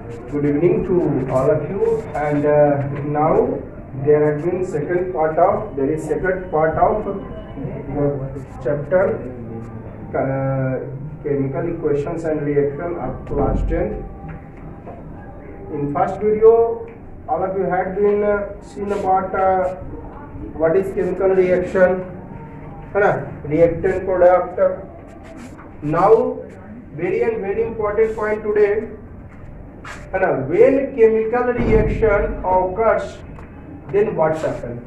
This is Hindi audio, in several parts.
Good evening to all of you. And now there has been second part of chapter chemical equations and reaction of class 10. In first video, all of you had been seen about what is chemical reaction, reactant product. Now very important point today. When chemical reaction occurs, then what happens?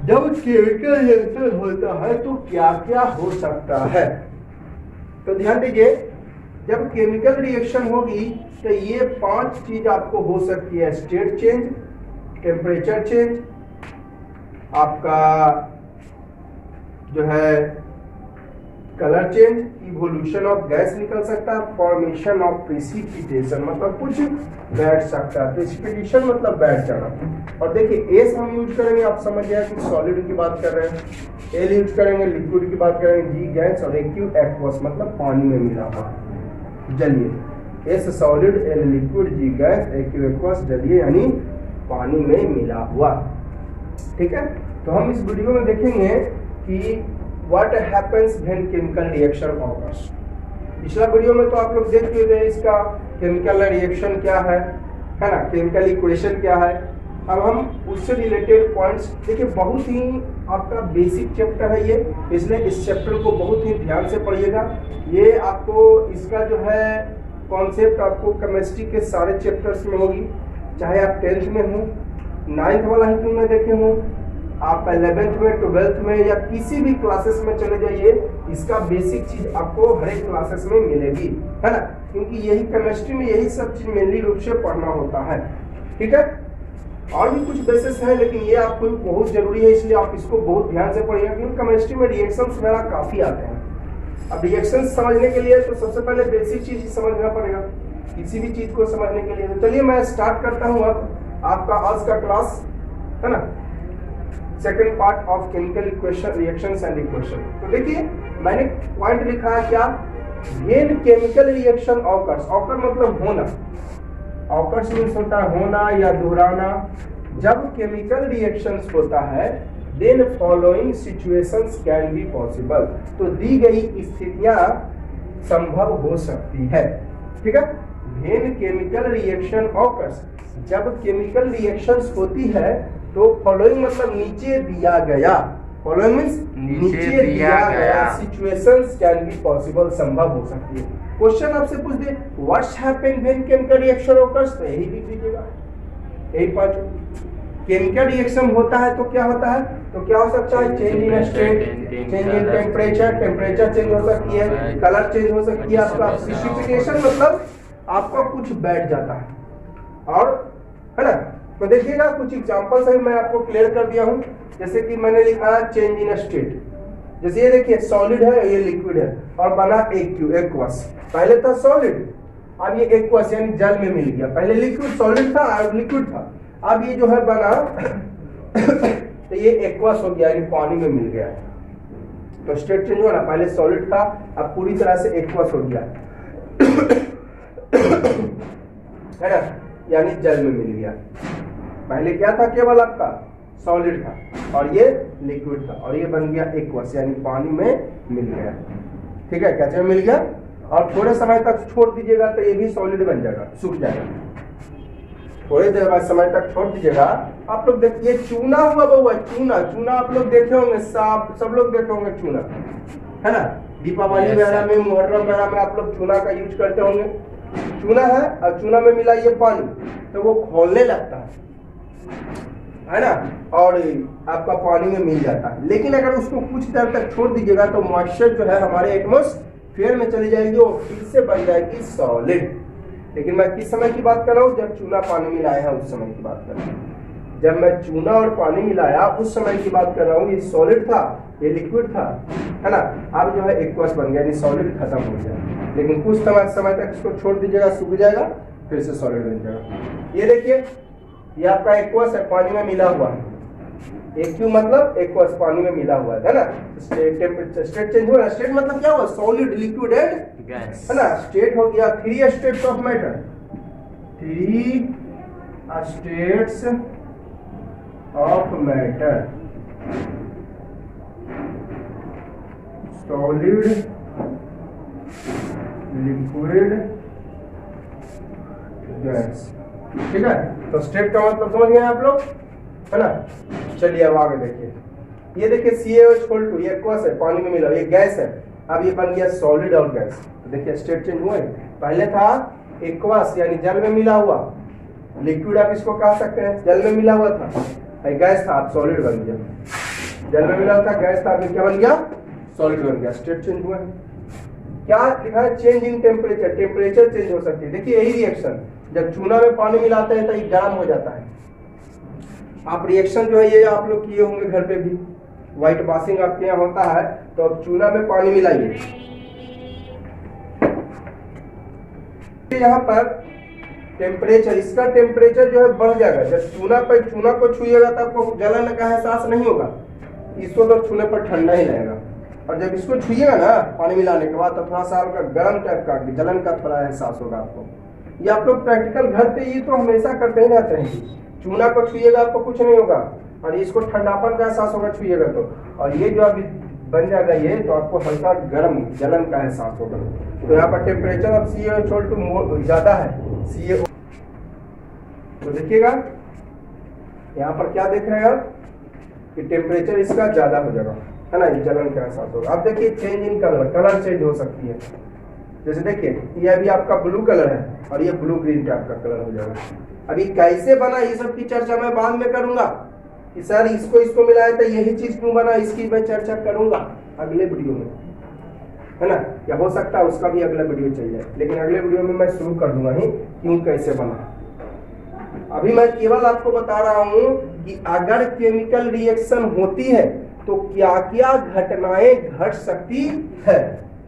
जब केमिकल रिएक्शन होता है तो क्या क्या हो सकता है? तो ध्यान दीजिए, जब केमिकल रिएक्शन होगी तो ये 5 चीज आपको हो सकती है: स्टेट चेंज, टेम्परेचर चेंज, आपका जो है colour change, evolution of gas निकल सकता है, फॉर्मेशन ऑफ प्रेसिपिटेशन मतलब कुछ बैठ सकता है। प्रेसिपिटेशन मतलब बैठ जाना। और देखिए एस हम यूज करेंगे, आप समझ गया कि सॉलिड की बात कर रहे हैं। एल यूज करेंगे, लिक्विड की बात करेंगे। जी गैस, और एक्यू एक्वस मतलब पानी में मिला हुआ जलीय। एस सॉलिड, एल लिक्विड, जी गैस, एक्यू एक्वस जलीय यानी पानी में मिला हुआ। ठीक है, तो हम इस वीडियो में देखेंगे कि What happens when chemical reaction occurs? पिछला वीडियो में तो आप लोग देख चुके हैं इसका केमिकल रिएक्शन क्या है ना, केमिकल इक्वेशन क्या है। अब हम उससे रिलेटेड पॉइंट्स देखिए, बहुत ही आपका बेसिक चैप्टर है ये, इसलिए इस चैप्टर को बहुत ही ध्यान से पढ़िएगा। ये आपको इसका जो है कॉन्सेप्ट आपको केमिस्ट्री के सारे चैप्टर्स में होगी, चाहे आप 10th में हो, 9th वाला ही क्यों न देखे हो, आप 11th में, 12th में या किसी भी क्लासेस में चले जाइए, इसका बेसिक चीज आपको हर एक क्लासेस में मिलेगी, है ना, क्योंकि यही केमिस्ट्री में यही सब चीज मेनली रूप से पढ़ना होता है। ठीक है, और भी कुछ बेसिस है लेकिन ये आपको बहुत जरूरी है, इसलिए आप इसको बहुत ध्यान से पढ़िएगा, क्योंकि केमिस्ट्री में रिएक्शंस वगैरह काफी आते हैं। अब रिएक्शंस समझने के लिए तो सबसे पहले बेसिक चीज समझना पड़ेगा किसी भी चीज को समझने के लिए। तो चलिए मैं स्टार्ट करता हूँ अब आपका आज का क्लास, है ना, second part of chemical equation, reactions and equation. तो देखिए मैंने पॉइंट लिखा है क्या, when chemical reaction occurs. Occur मतलब होना, ऑकर्स मींस होता है होना या दोहराना। जब केमिकल रिएक्शंस होता है then following situations can be possible. तो दी गई स्थितियां संभव हो सकती है। ठीक है, व्हेन केमिकल रिएक्शन ऑकर्स, जब केमिकल रिएक्शंस होती है तो फॉलोइंग मतलब नीचे दिया गया, फॉलोइंग मींस नीचे दिया गया सिचुएशंस कैन बी पॉसिबल, संभव हो सकती है। क्वेश्चन आपसे पूछ दे what's happen when chemical reaction occurs, तो यही लिख दीजिएगा, यही पांचों। केमिकल रिएक्शन होता है तो क्या होता है, तो क्या हो सकता है, change in state, change in temperature, temperature change हो सकती है, कलर चेंज हो सकती है, आपका प्रेसिपिटेशन मतलब आपका कुछ बैठ जाता है। और है ना, तो देखिएगा कुछ एग्जांपल्स है, मैं आपको क्लियर कर दिया हूं। जैसे कि मैंने लिखा है चेंज इन स्टेट, जैसे ये देखिए सॉलिड है, ये लिक्विड है और बना एक्यू एक्वस। पहले था सॉलिड, अब ये एक्वस यानी जल में मिल गया। पहले लिक्विड सॉलिड था और लिक्विड था, अब ये जो है बना तो ये एक्वस हो गया यानी पानी में मिल गया। तो स्टेट चेंज हुआ ना, पहले सॉलिड था अब पूरी तरह से एक्वस हो गया है ना, यानी जल में मिल गया। पहले क्या था, केवल आपका सॉलिड था और ये लिक्विड था, और ये बन गया एक्वस यानी पानी में मिल गया। ठीक है, कैसे मिल गया, और थोड़े समय तक छोड़ दीजिएगा तो ये भी सॉलिड बन जाएगा, सूख जाएगा। थोड़े देर बाद समय तक छोड़ दीजिएगा। आप लोग देखिए चूना हुआ बहुआ, चूना, चूना आप लोग देखे होंगे, सब लोग देखे होंगे चूना, है ना, दीपावली वगैरह में, मुहर्रम वगैरह में आप लोग चूना का यूज करते होंगे। चूना है और चूना में मिला ये पानी, तो वो खोलने लगता है ना, और आपका पानी में मिल जाता है। लेकिन अगर उसको कुछ देर तक छोड़ दीजिएगा तो मॉइस्चर जो है हमारे एटमॉस्फेयर में चली जाएगी और फिर से बन जाएगी सॉलिड। लेकिन मैं किस समय की बात कर रहा हूँ, जब चूना पानी मिलाया है उस समय की बात कर रहा हूँ। जब मैं चूना और पानी मिलाया उस समय की बात कर रहा हूँ। ये सॉलिड था, ये लिक्विड था, है ना, अब जो है एक्वस बन गया यानी सॉलिड खत्म हो गया। लेकिन कुछ समय तक इसको छोड़ दीजिएगा, सूख जाएगा, फिर से सॉलिड बन जाएगा। ये देखिए, ये आपका एक्वस है, पानी में मिला हुआ है। एक्यू मतलब एक्वस, पानी में मिला हुआ है ना। स्टेट चेंज हुआ, स्टेट मतलब क्या हुआ, सॉलिड, लिक्विड एंड गैस, है ना। स्टेट हो गया 3 states of matter, 3 states of matter: solid, liquid, gas. ठीक है, तो स्टेट का मतलब समझ गए आप लोग, है ना। चलिए अब आगे देखिए, ये देखिए CaO2 ये एक्वस है, पानी में मिला, ये गैस है, अब ये बन गया सॉलिड और गैस। तो देखिए स्टेट चेंज हुआ है, पहले था एक्वस यानी जल में मिला हुआ, लिक्विड आप इसको कह सकते हैं, जल में मिला हुआ था, गैस था, आप सॉलिड बन गया। जल में मिला था, गैस था, क्या बन गया, सॉलिड बन गया। स्टेट चेंज हुआ है। क्या लिखा है, change in temperature, temperature change हो सकती है। देखिए यही रिएक्शन जब चूना में पानी मिलाते हैं तो ये गर्म हो जाता है। आप रिएक्शन जो है ये आप लोग किए होंगे घर पे भी, व्हाइट वॉशिंग आपके यहाँ होता है, तो अब चूना में पानी मिलाइए, यहाँ पर टेम्परेचर, इसका टेम्परेचर जो है बढ़ जाएगा। जब चूना को छुइएगा तब आपको जलन का एहसास नहीं होगा, इसको तो छूने पर ठंडा ही रहेगा। और जब इसको छुइएगा ना पानी मिलाने के बाद, तो थोड़ा सा आपका गर्म टाइप का जलन का थोड़ा एहसास होगा आपको। ये आप लोग प्रैक्टिकल घर पे ये तो हमेशा करते ही रहते हैं। चूना को छुइएगा आपको कुछ नहीं होगा, और इसको ठंडापन का एहसास होगा छुइएगा तो, और ये जो अभी बन जाएगा ये, तो आपको हल्का गर्म जलन का एहसास होगा। तो यहाँ पर टेम्परेचर ऑफ CaO2 ज्यादा है, CO। तो देखिएगा यहाँ पर क्या देख रहे हैं आप कि टेम्परेचर इसका ज्यादा हो जाएगा, है ना, ये जलन का एहसास होगा। अब देखिए change in colour, colour change हो सकती है। जैसे देखिए ये अभी आपका ब्लू कलर है और ये ब्लू ग्रीन टाइप का कलर हो जाएगा। अभी कैसे बना ये सब की चर्चा मैं बाद में करूंगा कि सर इसको मिलाया था यही चीज क्यों बना, इसकी मैं चर्चा करूंगा अगले वीडियो में, है ना। या हो सकता है उसका भी अगला वीडियो चल जाए, लेकिन अगले वीडियो में मैं शुरू कर दूंगा ही क्यों कैसे बना। अभी मैं केवल आपको बता रहा हूं कि अगर केमिकल रिएक्शन होती है तो क्या क्या घटनाएं घट सकती है।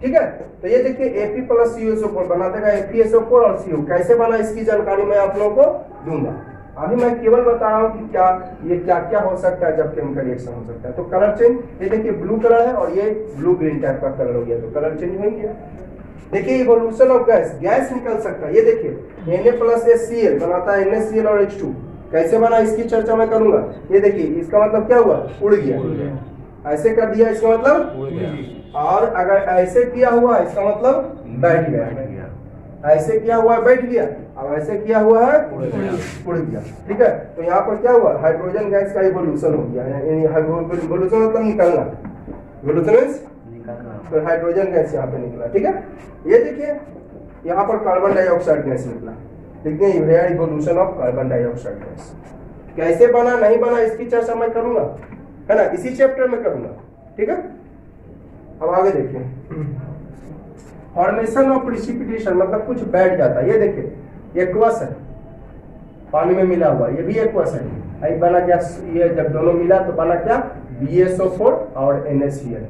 ठीक है, तो ये देखिए Ap प्लस CuSO4 बना देगा FeSO4 और CO। कैसे बना इसकी जानकारी मैं आप लोगों को दूंगा। अभी मैं केवल बता रहा हूँ कि क्या क्या हो सकता है जब केमिकल रिएक्शन हो सकता है। तो कलर चेंज, ये देखिए ब्लू कलर है और ये ब्लू ग्रीन टाइप का कलर हो गया, तो कलर चेंज हो गया। देखिए इवोल्यूशन ऑफ गैस, गैस निकल सकता है। ये देखिए Na प्लस HCl बनाता है NaCl और H2। कैसे बना इसकी चर्चा मैं करूंगा। ये देखिए इसका मतलब क्या हुआ, उड़ गया, ऐसे कर दिया इसका मतलब, और अगर ऐसे किया हुआ इसका मतलब बैठ गया, ऐसे किया हुआ बैठ गया, अब ऐसे किया हुआ है उड़ गया। ठीक है, तो यहाँ पर क्या हुआ, हाइड्रोजन गैस का इवोल्यूशन हो गया, यानी इवोल्यूशन मतलब निकलना, इवोल्यूशन तो हाइड्रोजन गैस यहाँ पे निकला। ठीक है, ये देखिए यहाँ पर कार्बन डाइऑक्साइड गैस निकला, देखिए ये evolution of carbon dioxide gas. कैसे बना नहीं बना इसकी चर्चा मैं करूंगा, है ना, इसी चैप्टर में करूंगा। ठीक है, अब आगे देखिए फॉर्मेशन ऑफ प्रिसिपिटेशन, मतलब कुछ बैठ जाता है। ये देखिए एक्वस है, पानी में मिला हुआ, ये भी एक्वस है। अब बना क्या, ये जब दोनों मिला तो बना क्या, BaSO4 और NaCl।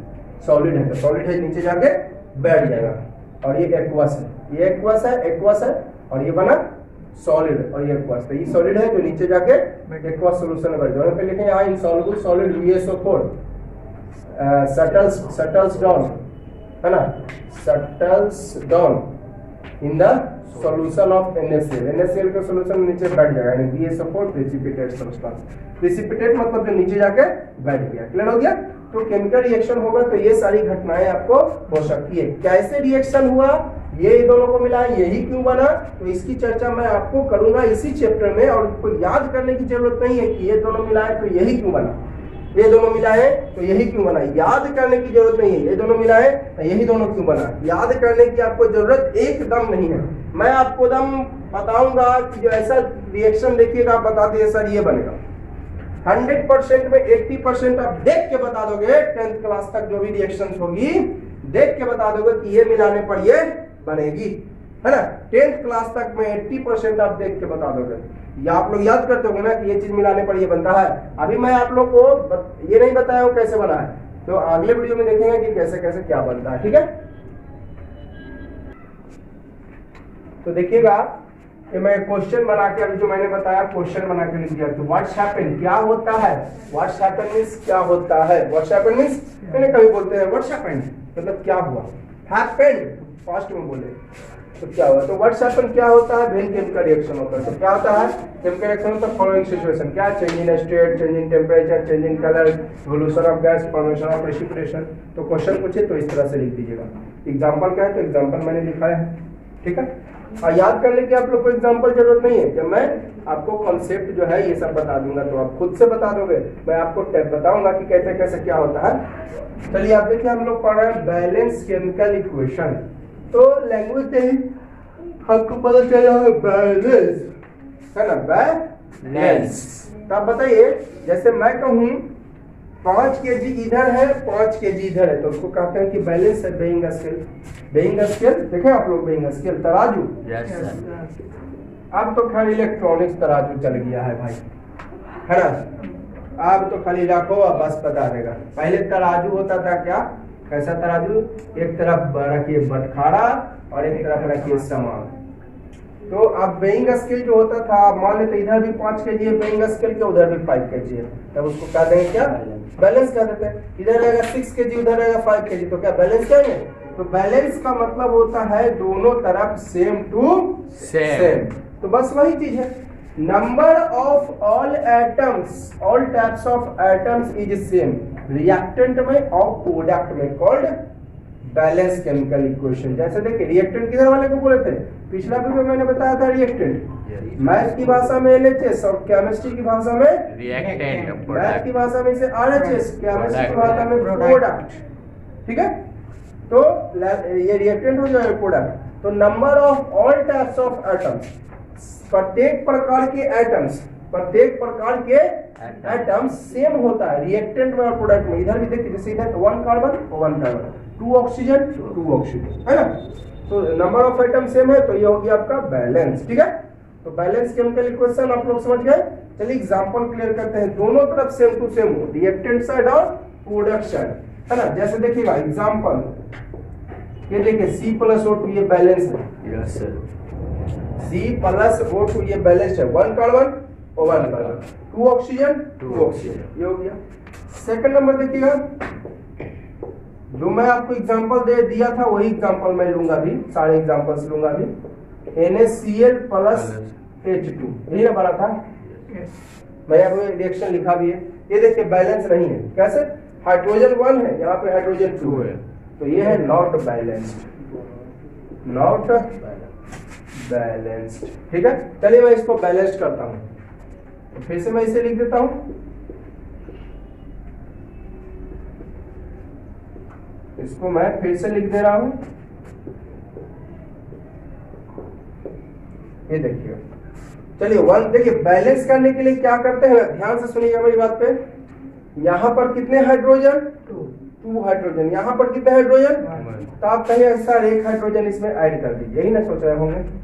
सॉलिड है तो सॉलिड है, नीचे जाके बैठ जाएगा। और ये एक्वस है, ये एक्वस है, और ये बना सॉलिड, और ये एक्वस, तो ये सॉलिड है जो नीचे जाके एक्वस सॉल्यूशन में बैठ जाएगा। पे लिखेंगे यहाँ insoluble solid BaSO4 settles down, है ना, settles down in the solution of NaCl। NaCl के सॉल्यूशन में नीचे बैठ जाएगा, यानी BaSO4 precipitate substance। precipitate मतलब जो नीचे जाके बैठ गया। क्लियर हो गया। तो केमिकल रिएक्शन होगा तो ये सारी घटनाएं आपको हो सकती है। कैसे रिएक्शन हुआ, ये दोनों को मिला, यही क्यों बना, तो इसकी चर्चा मैं आपको करूंगा इसी चैप्टर में। और कोई याद करने की जरूरत नहीं है कि ये दोनों मिला है तो यही क्यों बना, ये दोनों मिला है तो यही क्यों बना, याद करने की जरूरत नहीं है। ये दोनों मिला है तो यही दोनों क्यों बना, याद करने की आपको जरूरत एकदम नहीं है। मैं आपको दम बताऊंगा कि जो ऐसा रिएक्शन देखिएगा आप बता दिए सर ये बनेगा, 100% में 80% आप देख के बता दोगे। 10th क्लास तक जो भी रिएक्शन होगी देख के बता दोगे कि ये मिलाने पर ये बनेगी, है ना। 10th क्लास तक में 80% आप देख के बता दोगे। या आप लोग याद करते होंगे ना कि ये चीज मिलाने पर ये बनता है। अभी मैं आप लोग को ये नहीं बताया हूं कैसे बना है, तो अगले वीडियो में देखेंगे कि कैसे कैसे क्या बनता है। ठीक है, तो देखिएगा कि मैं क्वेश्चन बना के, अभी जो मैंने बताया क्वेश्चन बना के लिख दिया। तो व्हाट्स हैपन, क्या होता है, व्हाट्स हैपन मींस क्या होता है, व्हाट्स हैपन मींस मैंने कभी बोलते हैं व्हाट्स हैपन मतलब क्या हुआ, हैपेंड फास्ट में बोले, तो क्या हुआ, तो व्हाट्स हैपन क्या होता है, वेन केमिकल रिएक्शन होता है। तो क्या होता है, केमिकल रिएक्शन होता है फॉलोइंग सिचुएशन, क्या, change in state, change in temperature, change in colour, evolution of gas, formation of precipitation. तो क्वेश्चन पूछे तो इस तरह से लिख दीजिएगा। एग्जांपल क्या है, तो एग्जांपल मैंने लिखा है, ठीक है। और याद करने की आप लोग को एग्जांपल जरूरत नहीं है, जब मैं आपको कॉन्सेप्ट जो है ये सब बता दूंगा तो आप खुद से बता दोगे, मैं आपको बताऊंगा कि कैसे कैसे क्या होता है। चलिए आप देखिए, हम लोग पढ़ रहे हैं बैलेंस केमिकल इक्वेशन। तो लैंग्वेज से ही आपको पता चला है बैलेंस, है ना, बैलेंस। तो आप बताइए, जैसे मैं कहूँ 5 kg इधर है, 5 kg इधर है, तो उसको कहते हैं कि बैलेंस है, वेइंग स्केल। वेइंग स्केल देखें आप लोग, वेइंग स्केल तराजू। अब तो खैर इलेक्ट्रॉनिक्स तराजू चल गया है भाई, है ना। अब तो खाली रखो और बस बता देगा। पहले तराजू होता था क्या, कैसा तराजू, एक तरफ रखिए बटखारा और एक तरफ रखिए सामान। तो अब वेइंग स्केल जो होता था, आप मान लेते इधर भी 5 kg है वेइंग स्केल के, उधर भी 5 kg है, तब उसको कह देंगे क्या, बैलेंस कह देते हैं। इधर रहेगा 6 kg, उधर रहेगा 5 kg, तो क्या बैलेंस कहेंगे। तो बैलेंस का मतलब होता है दोनों तरफ सेम टू सेम। तो बस वही चीज है, number of all atoms, all types of atoms is same, reactant में और प्रोडक्ट में कॉल्ड बैलेंस केमिकल इक्वेशन। जैसे देखिए, रिएक्टेंट किधर वाले को बोले थे, पिछला वीडियो में मैंने बताया था रिएक्टेंट, मैथ की भाषा में एलएचएस और केमिस्ट्री की भाषा में रिएक्टेंट, मैथ की भाषा में इसे आरएचएस, केमिस्ट्री की भाषा में प्रोडक्ट, ठीक है। तो ये रिएक्टेंट हो जाएगा प्रोडक्ट। तो number of all types of atoms, प्रत्येक प्रकार के एटम्स, प्रत्येक प्रकार के एटम्स सेम होता है रिएक्टेंट में और प्रोडक्ट में। इधर भी देखिए, जैसे इधर 1 कार्बन 1 कार्बन, 2 ऑक्सीजन 2 ऑक्सीजन, है ना। तो नंबर ऑफ एटम सेम है, तो ये हो गया आपका बैलेंस, ठीक है। तो बैलेंस केमिकल इक्वेशन आप लोग समझ गए। चलिए एग्जांपल क्लियर करते हैं, दोनों तरफ सेम टू सेम हो, रिएक्टेंट साइड और प्रोडक्ट साइड, है ना। जैसे देखिएगा एग्जांपल, ये देखिए C+O2 ये बैलेंस है, यस सर, C+O2 ये बैलेंस है, 1 कार्बन और 1 कार्बन, 2 ऑक्सीजन 2 ऑक्सीजन, ये हो गया। सेकंड नंबर देखिएगा, जो मैं आपको एग्जांपल दे दिया था वही एग्जांपल मैं लूंगा भी, सारे एग्जांपल्स लूंगा भी। NaCl प्लस H2, यही ना बना था, मैं यहाँ पे रिएक्शन लिखा भी है। ये देखिए बैलेंस नहीं है, कैसे, हाइड्रोजन 1 है, यहाँ पे हाइड्रोजन 2 है, तो ये है नॉट बैलेंस्ड, नॉट बैलेंस्ड, ठीक है। चलिए मैं इसको बैलेंस्ड करता हूँ, तो फिर से मैं इसे लिख देता हूँ, इसको मैं फिर से लिख दे रहा हूं। ये देखिए, चलिए वन, देखिए बैलेंस करने के लिए क्या करते हैं, ध्यान से सुनिएगा मेरी बात पे। यहां पर कितने हाइड्रोजन, 2 हाइड्रोजन, यहां पर कितने हाइड्रोजन, तो आप कहें सर 1 हाइड्रोजन इसमें ऐड कर दीजिए, यही ना सोच रहे होंगे।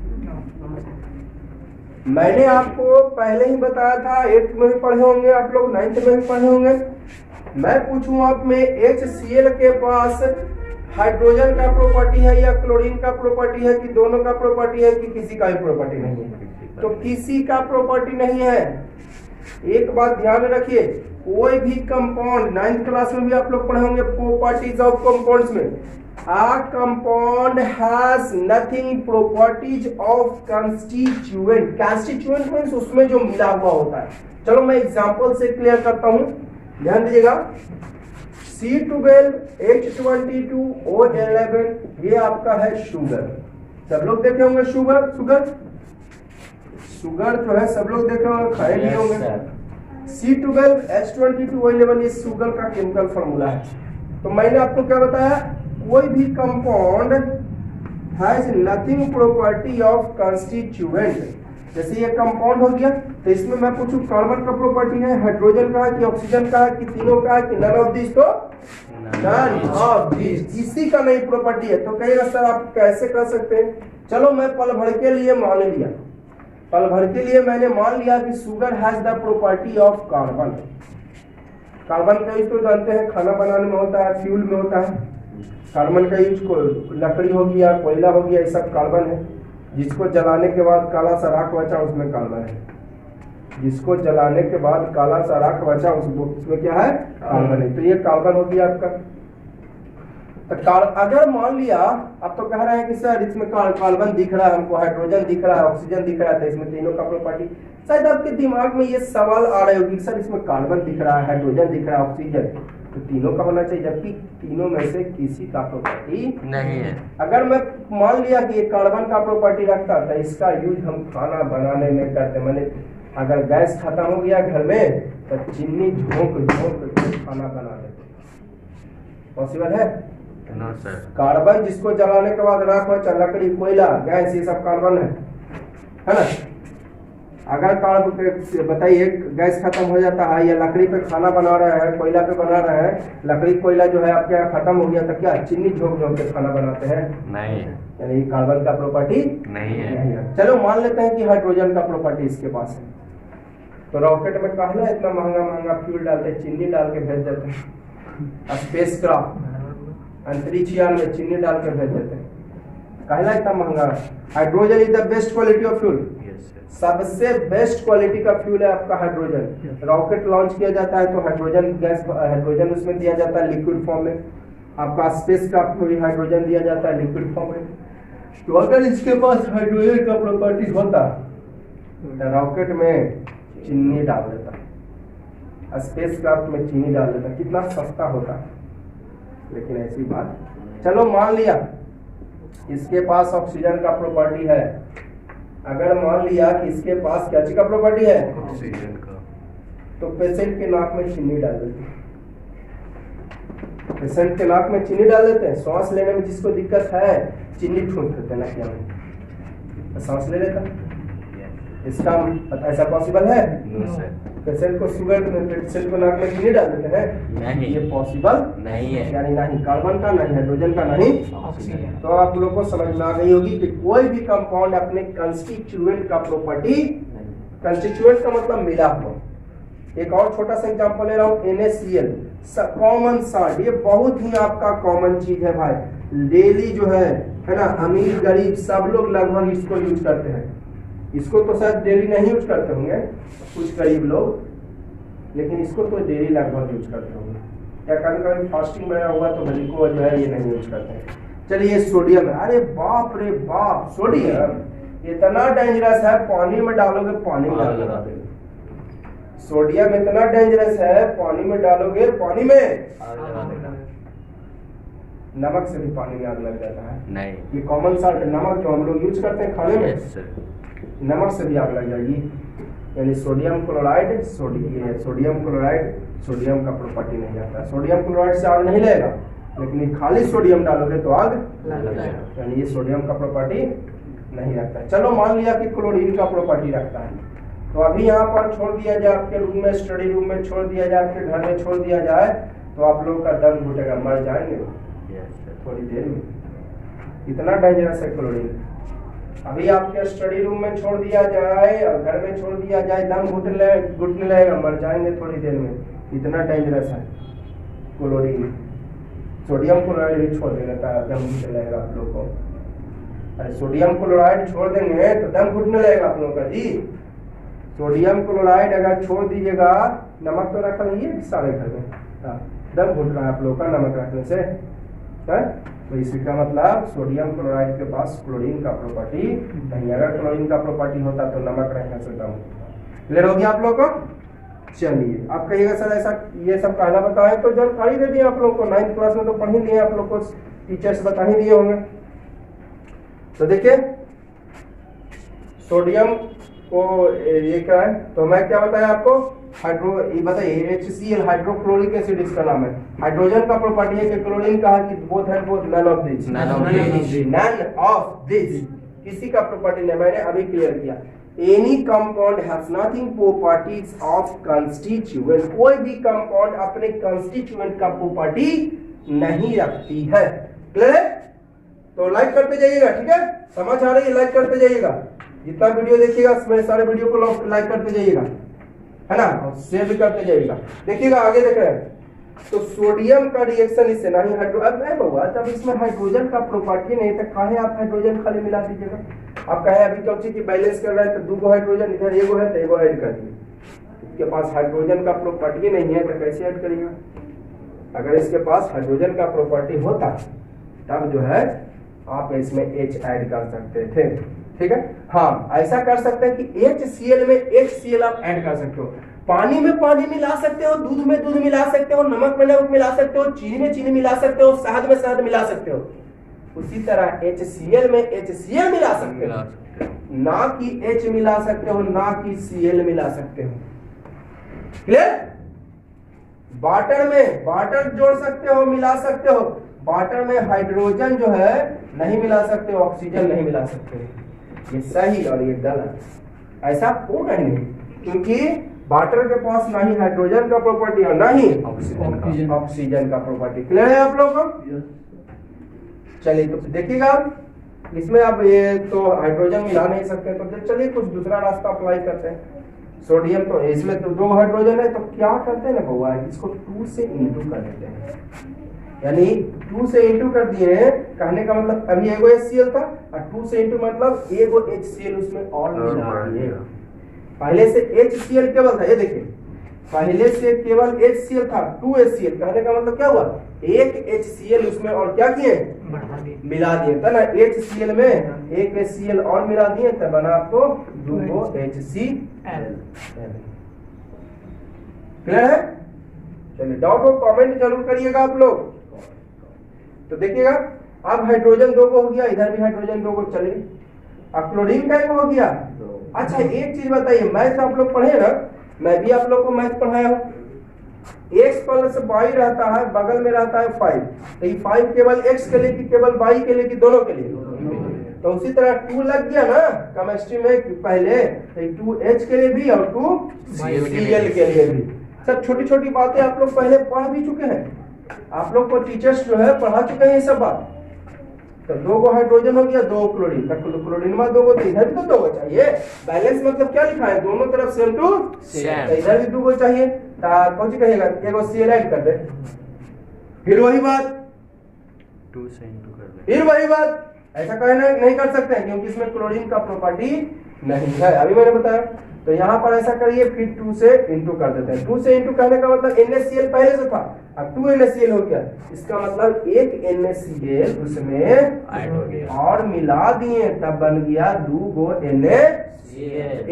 मैंने आपको पहले ही बताया था, 8th में भी पढ़े होंगे आप लोग, 9th में भी पढ़े होंगे। मैं पूछूं आप में HCl के पास हाइड्रोजन का प्रॉपर्टी है या क्लोरीन का प्रॉपर्टी है, कि दोनों का प्रॉपर्टी है, कि किसी का भी प्रॉपर्टी नहीं है, तो किसी का प्रॉपर्टी नहीं है। एक बात ध्यान रखिए, कोई भी कंपाउंड, 9th क्लास में भी आप लोग पढ़े होंगे प्रॉपर्टीज ऑफ कंपाउंड्स में, a compound has nothing properties of constituent. Constituent means उसमें जो मिला हुआ होता है। चलो मैं एग्जांपल से क्लियर करता हूं, ध्यान दीजिएगा। C12 H22O11, ये आपका है शुगर, सब लोग देखे होंगे शुगर, शुगर जो है सब लोग देखे होंगे, खाए भी होंगे। C12 H22O11 ये शुगर का केमिकल फॉर्मूला है। तो मैंने आपको क्या बताया, कोई भी compound has nothing property of constituent. जैसे ये कंपाउंड हो गया, तो इसमें मैं पूछूं कार्बन का प्रॉपर्टी है, हाइड्रोजन का है, कि ऑक्सीजन का है, कि तीनों का है, कि नन ऑफ दिस, तो नन ऑफ दिस, किसी का नहीं प्रॉपर्टी है। तो कहेगा सर आप कैसे कर सकते हैं, चलो मैं पल भर के लिए मान लिया, पल भर के लिए मैंने मान लिया कि sugar has the property of carbon. Carbon का यूज तो जानते हैं खाना बनाने में होता है, फ्यूल में होता है। कार्बन का यूज को लकड़ी हो गया, कोयला हो गया, ये सब कार्बन है। जिसको जलाने के बाद काला सा राख बचा उसमें कार्बन है, जिसको जलाने के बाद काला सा राख बचा उसमें क्या है, कार्बन है। तो ये कार्बन हो गया आपका। तो अगर मान लिया अब तो कह रहे हैं कि सर इसमें कार्बन दिख रहा है हमको, हाइड्रोजन दिख रहा है, ऑक्सीजन दिख रहा है, तो इसमें तीनों का प्रॉपर्टी, शायद आपके दिमाग में ये सवाल आ रहे होगी सर इसमें कार्बन दिख रहा है, हाइड्रोजन दिख रहा है, ऑक्सीजन, तो तीनों का होना चाहिए, जबकि तीनों में से किसी का प्रॉपर्टी नहीं है। अगर मैं मान लिया कि ये कार्बन का प्रॉपर्टी रखता था, इसका यूज हम खाना बनाने में करते, मैंने अगर गैस खत्म हो गया घर में तो चीनी झोंक झोंक के खाना बना लेते, पॉसिबल है? No sir. कार्बन जिसको जलाने के बाद राख बचा, लकड़ी, कोयला, गैस, ये सब कार्बन है ना? अगर कार्बन बताइए गैस खत्म हो जाता है या लकड़ी पे खाना बना रहे हैं, कोयला पे बना रहे हैं, लकड़ी कोयला जो है आपके यहाँ खत्म हो गया तो क्या चीनी झोंक झोंक के खाना बनाते हैं? नहीं, यानी कार्बन का प्रॉपर्टी नहीं है। नहीं है। चलो मान लेते हैं कि हाइड्रोजन का प्रॉपर्टी इसके पास है, तो रॉकेट में कहना इतना महंगा महंगा फ्यूल डालते हैं, चीनी डाल के भेज देते हैं, स्पेस क्राफ्ट अंतरिक्ष यान में चीनी डाल के भेज देते हैं, कहला इतना महंगा। Hydrogen is the best quality of fuel, सबसे बेस्ट क्वालिटी का फ्यूल है आपका हाइड्रोजन। रॉकेट लॉन्च किया जाता है तो हाइड्रोजन गैस, हाइड्रोजन उसमें दिया जाता है लिक्विड फॉर्म में, आपका स्पेस क्राफ्ट में भी हाइड्रोजन दिया जाता है लिक्विड फॉर्म में। तो अगर इसके पास हाइड्रोजन का प्रॉपर्टी होता तो रॉकेट में चीनी डाल देता, स्पेस क्राफ्ट में चीनी डाल देता, कितना सस्ता होता। लेकिन ऐसी बात, चलो मान लिया इसके पास ऑक्सीजन का प्रॉपर्टी है, अगर मान लिया कि इसके पास क्या चीज का प्रॉपर्टी है? ऑक्सीजन का, तो पेशेंट के नाक में चीनी डाल देते हैं, पेशेंट के नाक में चीनी डाल देते हैं, सांस लेने में जिसको दिक्कत है चीनी ठूंस देते हैं नाक में, तो सांस ले लेता। इसका ऐसा पॉसिबल है? No sir. पेशेंट को शुगर, पेशेंट को नाक में चीनी डाल देते हैं, नहीं, ये पॉसिबल नहीं है। यानी नहीं कार्बन का, नहीं हाइड्रोजन का, नहीं ऑक्सीजन। तो आप लोगों को समझ में आ गई होगी कि कोई भी कंपाउंड अपने कंस्टिट्यूएंट का प्रॉपर्टी, कंस्टिट्यूएंट का मतलब मिला हुआ। एक और छोटा सा एग्जांपल ले रहा हूँ, NaCl कॉमन साल्ट, ये बहुत ही आपका कॉमन चीज है भाई, डेली जो है ना, अमीर गरीब सब लोग लगभग इसको यूज करते हैं। इसको तो शायद डेली नहीं यूज करते होंगे कुछ गरीब लोग, लेकिन इसको तो डेली लगभग यूज करते होंगे, या कभी कभी फास्टिंग में हुआ तो भली को जो है ये नहीं यूज करते हैं। चलिए ये सोडियम है, अरे बाप रे बाप, सोडियम इतना डेंजरस है, पानी में डालोगे पानी में आग लगा देगा। सोडियम इतना डेंजरस है, पानी में डालोगे पानी में आग लगा देगा। नमक से भी पानी में आग लग जाता है। नहीं, ये कॉमन साल्ट नमक जो हम लोग यूज करते हैं खाने में, यस सर। नमक से भी आग लग जाएगी। यानी sodium chloride, sodium chloride, sodium का प्रॉपर्टी नहीं आता, सोडियम क्लोराइड से आग नहीं लगेगा, लेकिन खाली सोडियम डालोगे तो आग लग जाएगा, यानी ये सोडियम का प्रॉपर्टी नहीं रखता। चलो मान लिया कि क्लोरीन का प्रॉपर्टी रखता है, तो अभी यहाँ पर छोड़ दिया जाए, आपके रूम में, स्टडी रूम में छोड़ दिया जाए, आपके घर में छोड़ दिया जाए, तो आप लोग का दम घुटेगा, मर जाएंगे थोड़ी देर में, इतना डेंजरस है क्लोरीन। अभी आपके स्टडी रूम में छोड़ दिया जाए और घर में छोड़ दिया जाए, दम घुटने लगेगा, मर जाएंगे थोड़ी देर में, इतना डेंजरस है क्लोरीन। सोडियम क्लोराइड भी छोड़ देगा, दम घुटने लगेगा आप लोग को। अरे सोडियम क्लोराइड छोड़ देंगे तो दम घुटने लगेगा आप लोग का जी। सोडियम क्लोराइड अगर छोड़ दीजिएगा, नमक तो रखा नहीं है सारे घर में, दम घुट रहा है आप लोग का नमक रखने से, है? तो इसका मतलब सोडियम क्लोराइड के पास क्लोरीन का प्रॉपर्टी नहीं। अगर क्लोरीन का प्रॉपर्टी होता तो नमक रहने से दम। क्लियर हो गया आप लोग को? चलिए आप कहिएगा सर ऐसा ये सब कहना बताए, तो जानकारी दे दी आप लोग को, 9th क्लास में तो पढ़ ही लिए आप लोग को, टीचर्स बता ही दिए होंगे। तो देखिए सोडियम को ये क्या है, तो मैं क्या बताया आपको, ये बताइए HCl हाइड्रोक्लोरिक एसिड इसका नाम है। हाइड्रोजन का प्रॉपर्टी है कि क्लोरीन कहा कि बोथ है, both none of this, none of this, किसी का प्रॉपर्टी नहीं, मैंने अभी क्लियर किया। Any compound has nothing properties of constituent, कोई भी कंपाउंड अपने कंस्टिट्यूएंट का प्रॉपर्टी नहीं रखती है। क्लियर है? तो लाइक करते जाइएगा, ठीक है? समझ आ रही है? लाइक करते जाइएगा, जितना वीडियो देखिएगा उसमें सारे वीडियो को लाइक करते जाइएगा, है ना, और शेयर भी करते जाइएगा। देखिएगा आगे देख रहे हैं, तो सोडियम का रिएक्शन इससे नहीं हाइड्रो, अब नहीं हुआ जब इसमें हाइड्रोजन का प्रॉपर्टी नहीं था, काहे आप हाइड्रोजन खाली मिला दीजिएगा। आप कहे अभी कौन की बैलेंस कर रहे हैं, तो 2 हाइड्रोजन इधर एगो है तो एगो ऐड कर दिए। इसके पास हाइड्रोजन का प्रॉपर्टी नहीं है तो कैसे ऐड करिएगा। अगर इसके पास हाइड्रोजन का प्रॉपर्टी होता तब जो है आप इसमें H ऐड कर सकते थे, ठीक है। हाँ, ऐसा कर सकते हैं कि HCl में HCl आप ऐड कर सकते हो, पानी में पानी मिला सकते हो, दूध में दूध मिला सकते हो, नमक में नमक मिला सकते हो, चीनी में चीनी मिला सकते हो, शहद में शहद मिला सकते हो। उसी तरह HCl में HCl मिला सकते हो, ना कि H मिला सकते हो, ना कि Cl मिला सकते हो। क्लियर? वाटर में वाटर जोड़ सकते हो, मिला सकते हो, वाटर में हाइड्रोजन जो है नहीं मिला सकते हो, ऑक्सीजन नहीं मिला सकते हो। ये सही और ये गलत, ऐसा होगा नहीं, क्योंकि वाटर के पास ना ही हाइड्रोजन का प्रॉपर्टी और ना ही ऑक्सीजन का प्रॉपर्टी। क्लियर है आप लोगों को? चलिए तो देखिएगा, इसमें अब ये तो हाइड्रोजन मिला नहीं सकते, तो चलिए कुछ दूसरा रास्ता अप्लाई करते हैं। सोडियम तो इसमें तो 2 हाइड्रोजन है, तो क्या करते हैं ना बउआ, इसको 2 से इंटू कर देते हैं, यानी 2 से इंटू कर दिए हैं। कहने का मतलब अभी एगो HCl था और 2 से इंटू मतलब एगो HCl उसमें और मिला दिए। पहले से HCl केवल था, ये देखिए पहले से केवल HCl था, 2 HCl, कहने का मतलब क्या हुआ, एक HCl उसमें और क्या किए, मिला दिए, था ना। HCl में एक HCl और मिला दिए, तब बना आपको 2 HCl। क्लियर है? चलिए, डाउट हो कमेंट जरूर करिएगा आप लोग। तो देखिएगा, अब हाइड्रोजन 2 को हो गया, इधर भी हाइड्रोजन 2 को, चलिए अब क्लोरीन का हो गया। अच्छा एक चीज बताइए, मैथ आप लोग पढ़े ना, मैं भी आप लोग को मैथ पढ़ाया हूँ। x प्लस y रहता है, बगल में रहता है 5, तो ये 5 केवल x के लिए कि केवल y के लिए कि दोनों के लिए? तो उसी तरह 2 लग गया ना केमिस्ट्री में पहले, तो 2H के लिए भी और 2Cl के लिए भी। सब छोटी छोटी बातें आप लोग पहले पढ़ भी चुके हैं, आप लोग को टीचर्स जो है पढ़ा चुके हैं ये सब बात। तो 2 को हाइड्रोजन हो गया, 2 क्लोरीन, क्लोरीन में 2 को, तो इधर भी तो 2 को चाहिए। बैलेंस मतलब क्या लिखा है, दोनों तरफ सेम टू सेम, तो इधर भी 2 को चाहिए, कौन सी कहेगा, एगो Cl ऐड कर दे, फिर वही बात 2 से इंटू कर दे, फिर वही बात। ऐसा कहना नहीं कर सकते हैं क्योंकि इसमें क्लोरीन का प्रॉपर्टी नहीं है, अभी मैंने बताया। तो यहाँ पर ऐसा करिए, फिर 2 से इंटू कर देते हैं। 2 से इंटू करने का मतलब NaCl पहले से था, अब 2 NaCl हो गया, इसका मतलब एक NaCl उसमें ऐड हो गया और मिला दिए, तब बन गया 2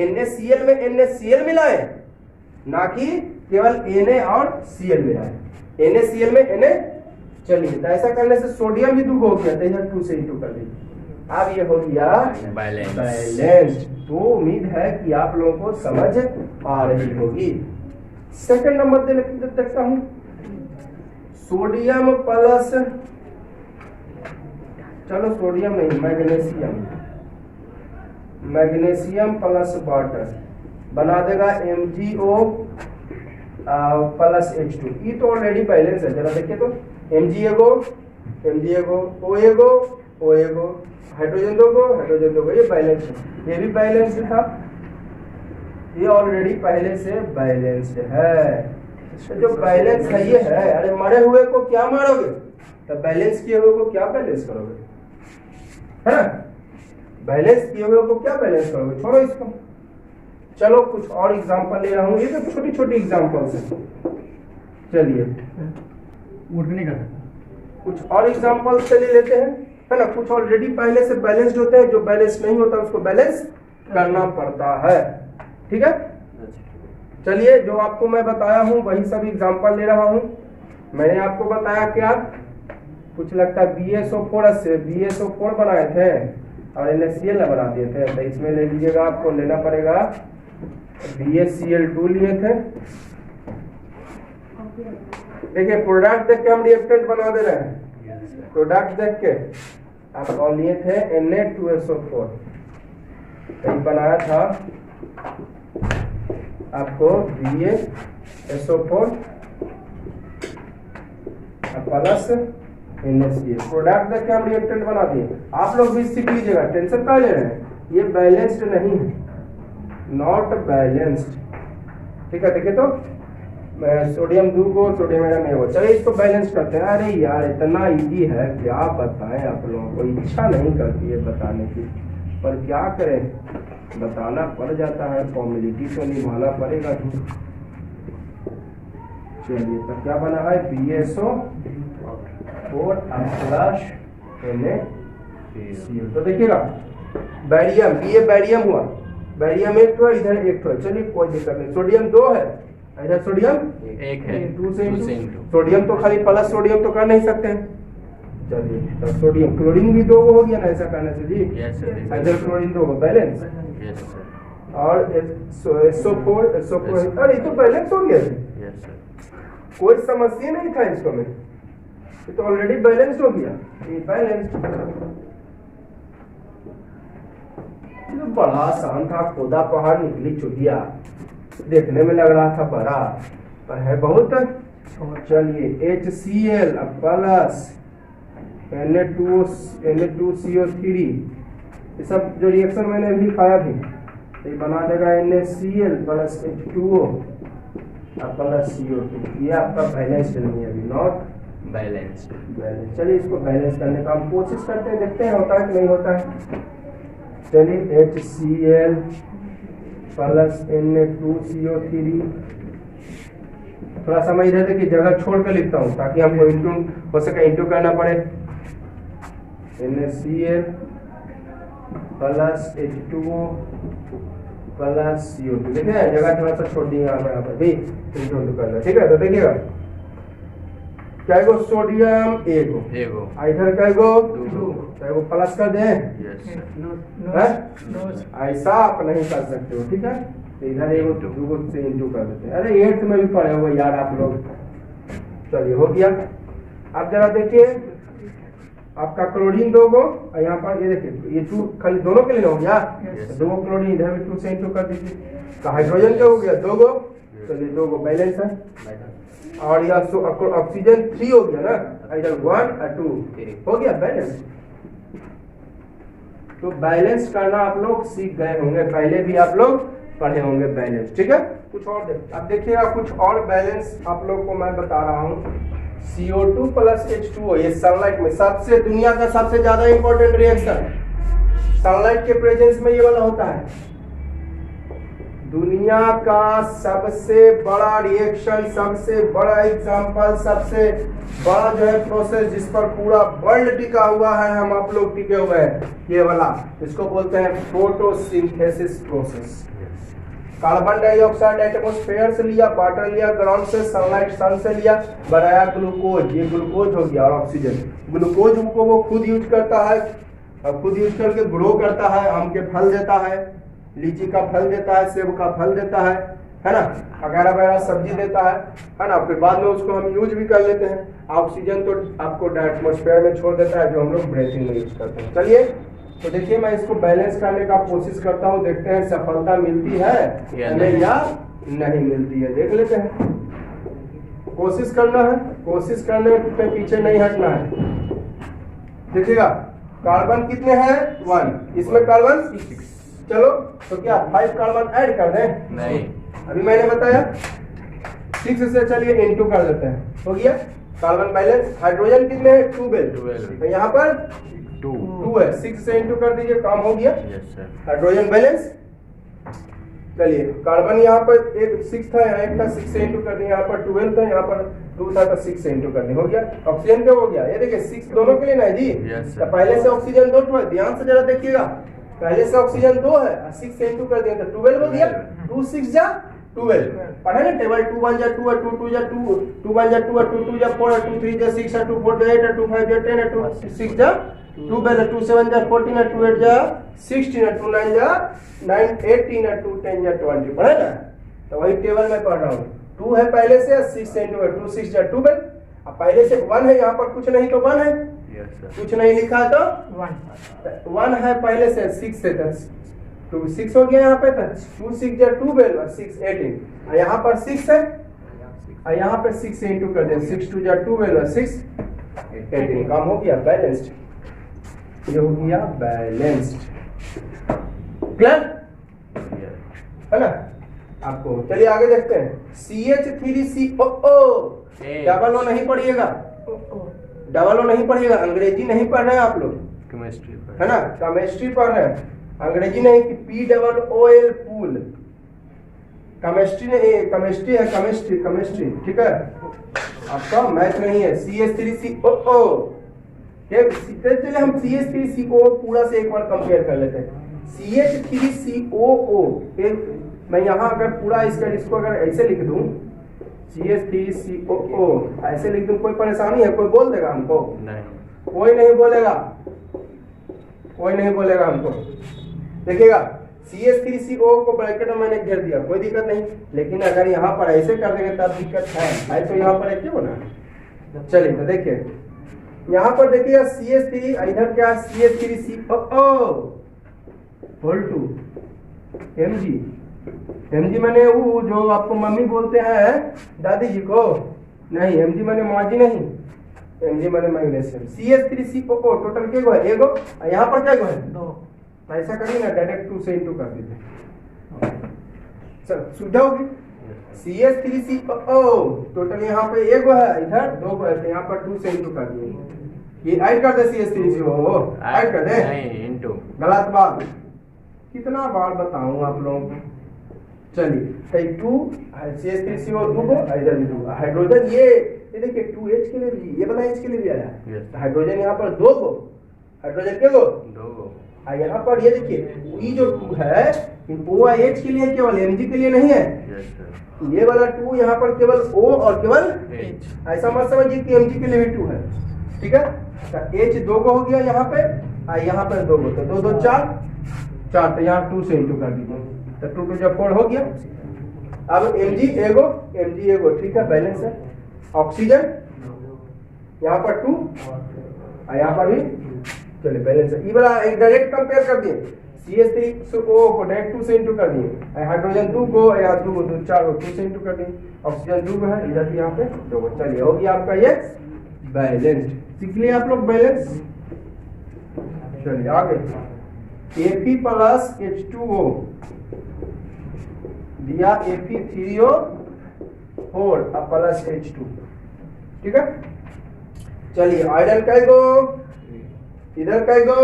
NaCl में NaCl मिलाए, ना कि केवल Na और Cl मिलाए, NaCl में Na। चलिए, तो ऐसा करने से सोडियम भी 2 हो गया, तो इधर 2 से इंटू कर दीजिए, अब ये हो गया बैलेंस्ड। तो उम्मीद है कि आप लोगों को समझ आ रही होगी। सेकंड नंबर देखता हूं, सोडियम प्लस, चलो सोडियम नहीं, मैग्नीशियम प्लस वाटर बना देगा MgO प्लस H2। ये तो ऑलरेडी बैलेंस है, जरा देखिए तो, MgO O हाइड्रोजन 2 को, ये बैलेंस है, ये भी बैलेंस था, ये ऑलरेडी पहले से बैलेंस्ड है। तो जो बैलेंस है ये है, अरे मरे हुए को क्या मारोगे, तो बैलेंस किए हुए को क्या बैलेंस करोगे, है ना, बैलेंस किए हुए को क्या बैलेंस करोगे, छोड़ो इसको। चलो कुछ और एग्जांपल ले रहा हूँ, ये तो छोटी छोटी एग्जांपल्स है। चलिए कुछ और एग्जांपल से ले लेते हैं, है ना। कुछ ऑलरेडी पहले से बैलेंस्ड होते हैं, जो बैलेंस नहीं होता उसको बैलेंस करना पड़ता है, ठीक है। चलिए, जो आपको मैं बताया हूं वही सब एग्जांपल ले रहा हूं। मैंने आपको बताया क्या, कुछ लगता है BSO4 से BSO4 बनाए थे और NaCl बना दिए थे, तो इसमें ले लीजिएगा, आपको लेना पड़ेगा BaCl2 लिए थे। देखिए प्रोडक्ट देख के हम रिएक्टेंट बना दे रहे हैं, प्रोडक्ट देख के आप और लिए थे Na2SO4, बनाया था आपको BaSO4 प्लस NaCl, प्रोडक्ट देख के हम रिएक्टेंट बना दिए। आप लोग भी सीख लीजिएगा, टेंशन क्या ले रहे हैं, ये बैलेंस्ड नहीं है, नॉट बैलेंस्ड, ठीक है। देखिए तो सोडियम 2 को, सोडियम में, चलिए इसको बैलेंस करते हैं। अरे यार इतना इजी है, क्या बताएं आप लोगों को, इच्छा नहीं करती है बताने की, पर क्या करें, बताना पड़ जाता है, फॉर्मेलिटी तो निभाना पड़ेगा। चलिए तो क्या बना है, BaSO4 प्लस NaCl। तो देखिएगा बैरियम, ये बैरियम हुआ, बैरियम एक तो इधर एक तो, चलिए कोई दिक्कत नहीं। सोडियम 2 है, इधर सोडियम एक है, 2 से 2 से इंटू। इंटू। सोडियम तो खाली प्लस सोडियम तो कर नहीं सकते हैं, चलिए तो सोडियम, क्लोरीन भी 2 हो गया ना ऐसा करने से जी। यस सर, इधर क्लोरीन 2 बैलेंस, यस सर, और SO4 अरे ये तो बैलेंस हो गया जी। Yes sir. कोई समस्या नहीं था इसको में, ये तो ऑलरेडी बैलेंस हो गया, ये बैलेंस तो बड़ा आसान था, खोदा पहाड़ निकली चुगिया, देखने में लग रहा था बड़ा पर है बहुत। चलिए HCl प्लस Na2CO3, ये सब जो रिएक्शन मैंने अभी लिखाया भी, तो ये बना देगा NaCl plus H2O plus CO2। ये आपका बैलेंस नहीं है अभी, नॉट बैलेंस। बैलेंस। चलिए इसको बैलेंस करने का हम कोशिश करते हैं, देखते हैं होता है कि नहीं होता है। चलिए HCl प्लस Na2CO3, थोड़ा सा मैं इधर देखिए जगह छोड़ कर लिखता हूँ ताकि हमको इंटू हो सके, इंटू करना पड़े। NaCl plus H2O plus CO2, देखिए जगह थोड़ा सा छोड़ दी यहाँ पर भी इंटू करना, ठीक है। तो देखिएगा क्या गो सोडियम एगो, इधर क्या गो 2, तो प्लस कर दें, यस ऐसा आप नहीं कर सकते हो, ठीक है। तो इधर एगो 2 से इंटू कर देते हैं। अरे 8th में भी पढ़े हुए यार आप लोग। चलिए हो गया। अब जरा देखिए आपका क्लोरीन 2 गो, और यहाँ पर ये देखिए ये 2 खाली दोनों के लिए हो गया, 2 क्लोरीन इधर भी 2 से इंटू कर दीजिए। तो हाइड्रोजन क्या हो गया 2 गो, चलिए 2 गो बैलेंस है, और यहाँ ऑक्सीजन 3 हो गया ना, इधर 1 और 2 हो गया बैलेंस। तो बैलेंस करना आप लोग सीख गए होंगे, पहले भी आप लोग पढ़े होंगे बैलेंस, ठीक है। कुछ और अब देखिएगा कुछ और बैलेंस आप लोग को मैं बता रहा हूँ। CO2 प्लस H2O, ये सनलाइट में सबसे दुनिया का सबसे ज्यादा इंपॉर्टेंट रिएक्शन सनलाइट के प्रेजेंस में ये वाला होता है। दुनिया का सबसे बड़ा रिएक्शन, सबसे बड़ा एग्जांपल, सबसे बड़ा जो है प्रोसेस जिस पर पूरा वर्ल्ड टिका हुआ है, हम आप लोग टिके हुए हैं, ये वाला, इसको बोलते हैं photosynthesis process. Carbon dioxide atmosphere से लिया, वाटर लिया ग्राउंड से, सनलाइट सन से लिया, बनाया ग्लूकोज, ये ग्लूकोज हो गया, और ऑक्सीजन। ग्लूकोज को वो खुद यूज करता है, और खुद यूज करके ग्रो करता है, आम के फल देता है, लीची का फल देता है, सेब का फल देता है ना, वगैरह वगैरह सब्जी देता है ना। फिर बाद में उसको हम यूज भी कर लेते हैं। ऑक्सीजन तो आपको एटमॉस्फेयर में छोड़ देता है, जो हम लोग ब्रीथिंग में यूज करते हैं। चलिए तो देखिए मैं इसको बैलेंस करने का कोशिश करता हूँ, देखते हैं सफलता मिलती है या नहीं मिलती है, देख लेते हैं। कोशिश करना है, कोशिश करने पे पीछे नहीं हटना है। देखिएगा कार्बन कितने हैं 1, इसमें कार्बन 6, चलो तो क्या 5 कार्बन ऐड कर दें? नहीं, अभी मैंने बताया 6 से चलिए इंटू कर देते हैं, हो गया कार्बन बैलेंस। हाइड्रोजन कितने हैं 12, तो यहाँ पर 2 है, 6 से इंटू कर दीजिए, काम हो गया। Yes sir. Hydrogen balance. चलिए कार्बन यहाँ पर एक 6 था, यहाँ 1 था, 6 से इंटू कर दिया, यहाँ पर 12 था, यहाँ पर 2 था, तो 6 से इंटू कर दिया, हो गया। ऑक्सीजन क्या हो गया, ये देखिए 6 दोनों के लिए ना जी। Yes, तो पहले से ऑक्सीजन 2 है, ध्यान से जरा देखिएगा, पहले से ऑक्सीजन 2 है, 6 से इंटू कर दिया तो 12 हो गया। 2 6 जा 12, पढ़ा ना टेबल, 2 1 जा 2, 2 2 जा 2, 2 1 जा 2, 2 2 जा 4, 2 3 जा 6, 2 4 जा 8, 2 5 जा 10, 2 6 जा 12, 2 7 जा 14, 2 8 जा 16, 2 9 जा 9, 18, 2 10 जा 20, पढ़ा ना। तो वही टेबल में पढ़ रहा हूँ, 2 है पहले से, 6 से इंटू 2 6 जा 12, अब पहले से 1 है, यहाँ पर कुछ नहीं तो 1 है, कुछ नहीं लिखा तो 1 है पहले से, 6 से 2 6 हो गया यहाँ पे, 2 6 जा 12 और 6 18, यहाँ पर 6 है, और यहाँ पे 6 से इंटू कर दें, 6 2 जा 12 और 6 18, काम हो गया बैलेंस्ड। ये हो गया बैलेंस्ड, क्लियर है ना आपको। चलिए आगे देखते हैं। CH3COO, डबल ओ नहीं पढ़िएगा, डबल ओ नहीं पढ़िएगा, अंग्रेजी नहीं पढ़ रहे हैं आप लोग, केमिस्ट्री है ना, केमिस्ट्री पढ़ रहे हैं, अंग्रेजी नहीं कि POOL पूल, केमिस्ट्री नहीं, केमिस्ट्री है, केमिस्ट्री, ठीक है, आपका मैथ नहीं है। CH3COO, चलिए हम CH3CO पूरा से एक बार कंपेयर कर लेते हैं। CH3COO मैं यहाँ अगर पूरा इसको अगर ऐसे लिख दूं, CH3COO ऐसे लिख दूं, कोई परेशानी है? कोई बोल देगा हमको? नहीं। कोई नहीं बोलेगा, कोई नहीं बोलेगा हमको। देखिएगा CH3CO को ब्रैकेट में मैंने घेर दिया, कोई दिक्कत नहीं। लेकिन अगर यहाँ पर ऐसे कर देंगे तब दिक्कत है तो यहाँ पर क्यों बना। चलिए तो देखिए यहाँ पर देखिएगा CH3 इधर क्या CH3COO होल टू Mg मैंने वो जो आपको मम्मी बोलते हैं दादी जी को, नहीं Mg मैंने माँ जी नहीं, Mg मैंने मैग्नीशियम। CH3COO टोटल क्या गो है? एगो। यहाँ पर क्या गो है? 2। ऐसा करिए ना, डायरेक्ट 2 से इंटू कर दीजिए, चल सुविधा होगी। CH3COO टोटल यहाँ पे एगो है, इधर 2 गो है, तो यहाँ पर 2 से इंटू कर दिए। ये ऐड कर दे CH3COO, ऐड कर दे, नहीं इंटू। गलत बात, कितना बार बताऊं आप लोगों को। चलिए 2 CH3CO 2 गो, इधर भी 2 हाइड्रोजन। ये देखिए 2H के लिए भी, ये वाला H के लिए भी आया है। हाइड्रोजन यहाँ पर 2 गो, हाइड्रोजन के गो 2 गो। यहाँ पर ये देखिए ये जो 2 है OH के लिए केवल, Mg के लिए नहीं है। ये वाला 2 यहाँ पर केवल O और केवल H। ऐसा मत समझिए कि Mg के लिए भी 2 है, ठीक है। तो H 2 गो हो गया यहाँ पे, यहाँ पर 2 गो, तो 2 2 4, तो यहाँ 2 से इंटू कर दीजिए, तो 2 2 4 हो गया। अब Mg एगो, ठीक है, बैलेंस है। ऑक्सीजन यहाँ पर 2 और यहाँ पर भी, चलिए बैलेंस है। ये वाला एक डायरेक्ट कंपेयर कर दिए, CH3CO को डायरेक्ट 2 से इंटू कर दिए। हाइड्रोजन 2 को, यहाँ 2 को 4 को 2 से इंटू कर दिए। ऑक्सीजन 2 को है, इधर भी यहाँ पे 2 को। चलिए हो गया आपका ये बैलेंस्ड। सीख लिए आप लोग बैलेंस। चलिए आगे, Fe प्लस H2O दिया, Fe3O और प्लस H2, ठीक है। चलिए आयरन कै गो, इधर कै गो,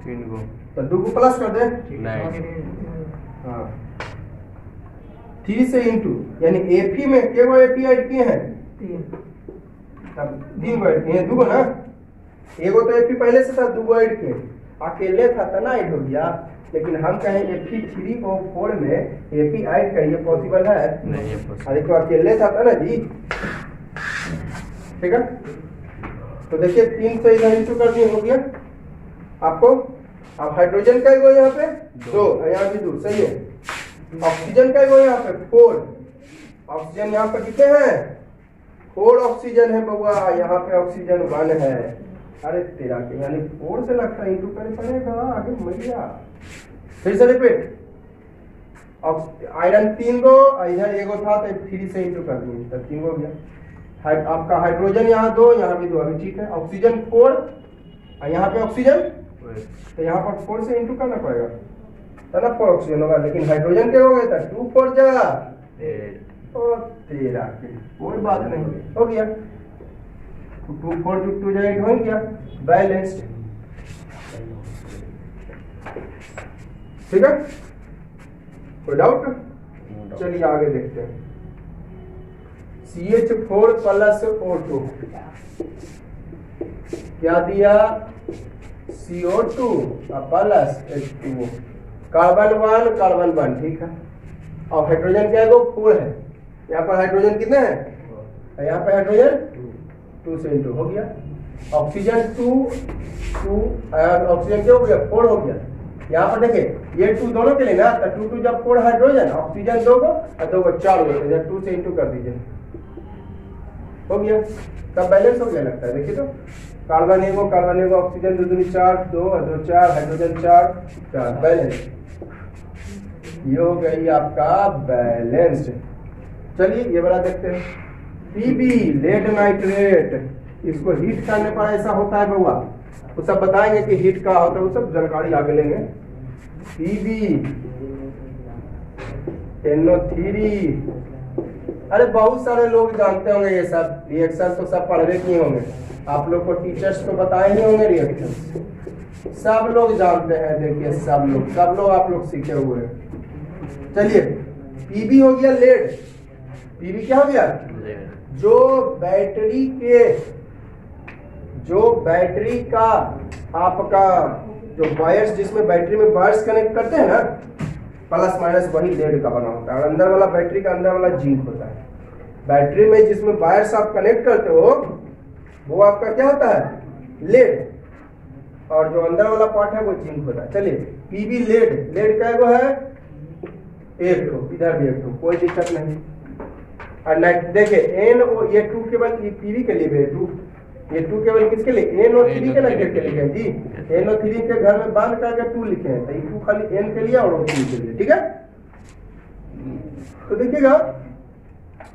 3 गो, तो 2 को प्लस कर दे। नहीं, हाँ 3 से इंटू, यानी Fe में क्या गो Fe ऐड किए हैं? 3। तब 3 गो ऐड किए, 2 गो ना, एगो तो Fe पहले से था, 2 गो ऐड किए, अकेले था तो ना ऐड हो गया। लेकिन हम कहें Fe3O4 में Fe ऐड करिए, पॉसिबल है? नहीं है। अरे तो अकेले था ना जी, ठीक है। तो देखिए 3 से इधर इंटू कर दिए, हो गया आपको। अब हाइड्रोजन का गो यहाँ पे 2, यहाँ भी 2, सही है। ऑक्सीजन का गो यहाँ पे 4, ऑक्सीजन यहाँ पर कितने हैं? 4 ऑक्सीजन है बउआ, यहाँ पे ऑक्सीजन 1 है। अरे तेरा के, यानी 4 से लगता है इंटू करने पड़ेगा आगे मैया। फिर से रिपीट, आयरन 3 गो, इधर एगो था तो 3 से इंटू कर दिए, तो 3 हो गया। आपका हाइड्रोजन यहाँ 2, यहाँ भी 2, अभी ठीक है। ऑक्सीजन 4, यहाँ पे ऑक्सीजन, तो यहाँ पर 4 से इंटू करना पड़ेगा, तो ना 4 ऑक्सीजन होगा। लेकिन हाइड्रोजन क्या हो गया था? 2 4 जा 8, तेरा के, कोई बात नहीं, हो गया। 2 4 2 जा 8 हो गया, बैलेंस्ड, ठीक है। कोई डाउट? चलिए आगे देखते हैं। CH4 प्लस O2 क्या दिया? CO2 plus H2O, carbon 1 carbon 1, ठीक है। और हाइड्रोजन क्या है? वो 4 है। यहाँ पर हाइड्रोजन कितने हैं? यहाँ पे हाइड्रोजन 2 से इंटू हो गया। ऑक्सीजन 2 ऑक्सीजन क्या हो गया? 4 हो गया। यहाँ पर देखिए ये 2 दोनों के लिए ना, तो 2 2 जब 4 हाइड्रोजन, ऑक्सीजन 2 को और 2 को 4 हो गया, 2 से इंटू कर दीजिए, हो गया। तब बैलेंस हो गया लगता है। देखिए तो कार्बन एगो ऑक्सीजन 2 2 4, 2 2 4, हाइड्रोजन 4 4, बैलेंस। ये हो गई आपका बैलेंस्ड। चलिए ये वाला देखते हैं। Pb लेड नाइट्रेट, इसको हीट करने पर ऐसा होता है बउआ, वो सब बताएंगे कि हीट का होता है, वो सब जानकारी आगे लेंगे। Pb NO3, अरे बहुत सारे लोग जानते होंगे ये सब रिएक्शन, तो सब पढ़वे किए होंगे, आप लोग को टीचर्स तो बताए ही होंगे रिएक्शन, सब लोग जानते हैं। देखिए सब लोग आप लोग सीखे हुए हैं। चलिए Pb हो गया लेड, Pb क्या हो गया? जो बैटरी जो बैटरी का आपका जो वायर्स जिसमें बैटरी में वायर्स कनेक्ट करते हैं ना, प्लस माइनस वही लेड का बना होता है, और अंदर वाला बैटरी का अंदर वाला जिंक होता है। बैटरी में जिसमें वायर्स आप कनेक्ट करते हो वो आपका क्या होता है, लेड, और जो अंदर वाला पार्ट है वो जिंक होता है। चलिए पीवी लेड, लेड का वो है एक ठो, इधर भी एक ठो, कोई दिक्कत नहीं। और देखिए एन ये 2 केवल पीवी के लिए भी है, 2 ये 2 केवल किसके लिए, NO3 के नेगेटिव के लिए है जी। NO3 के घर में बांध करके 2 लिखे हैं, तो ये 2 खाली N के लिए और O3 के लिए, ठीक है। तो देखिएगा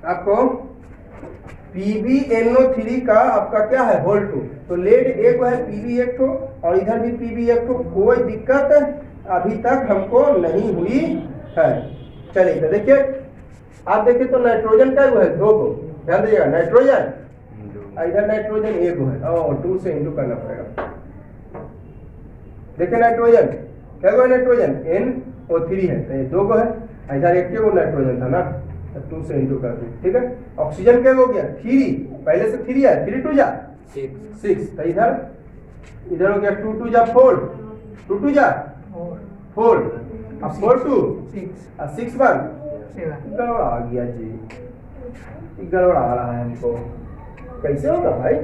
आपको PbNO3 का आपका क्या है, होल 2, तो लेड एक है, पीवी एक ठो, और इधर भी पीवी एक ठो, कोई दिक्कत अभी तक हमको नहीं हुई है। चलिए तो देखिए, आप देखिए तो नाइट्रोजन का है 2 को, ध्यान दीजिएगा, नाइट्रोजन इधर नाइट्रोजन एक है, और 2 से इंटू करना पड़ेगा। देखिए नाइट्रोजन क्या है, नाइट्रोजन NO3 है, तो ये 2 को है, इधर एक को नाइट्रोजन था ना, तो 2 से इंटू कर दी, ठीक है। ऑक्सीजन क्या हो गया, 3, पहले से 3 है, 3 2 जा 6, तो इधर हो गया 2 2 जा 4, 2 2 जा 4, अब 4 2 6 1 गड़बड़ा आ गया जी, गड़बड़ा आ रहा है हमको, कैसे होगा भाई,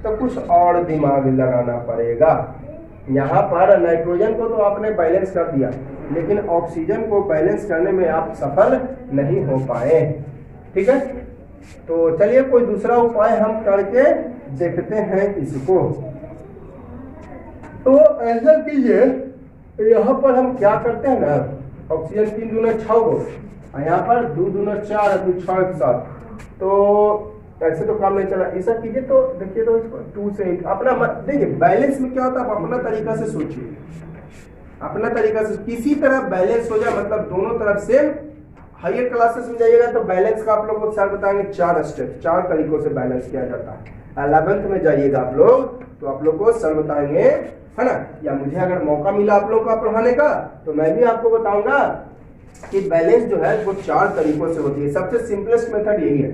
तो कुछ और दिमाग लगाना पड़ेगा। यहाँ पर नाइट्रोजन को तो आपने बैलेंस कर दिया, लेकिन ऑक्सीजन को बैलेंस करने में आप सफल नहीं हो पाए, ठीक है। तो चलिए कोई दूसरा उपाय हम करके देखते हैं इसको। तो ऐसा कीजिए, यहाँ पर हम क्या करते हैं ना, ऑक्सीजन 3 दूना 6 को, यहाँ पर 2 दूना 4 2 6 एक साथ, तो ऐसे तो काम नहीं चला। ऐसा कीजिए तो देखिए, तो इसको 2 से अपना देखिए बैलेंस में क्या होता है, आप अपना तरीका से सोचिए, अपना तरीका से किसी तरह बैलेंस हो जाए, मतलब दोनों तरफ से। हायर क्लासेस में जाइएगा तो बैलेंस का आप लोगों को सर बताएंगे 4 स्टेप, 4 तरीकों से बैलेंस किया जाता है। 11th में जाइएगा आप लोग तो आप लोग को सर बताएंगे, है ना, या मुझे अगर मौका मिला आप लोग का पढ़ाने का तो मैं भी आपको बताऊंगा कि बैलेंस जो है वो 4 तरीकों से होती है। सबसे सिंपलेस्ट मेथड यही है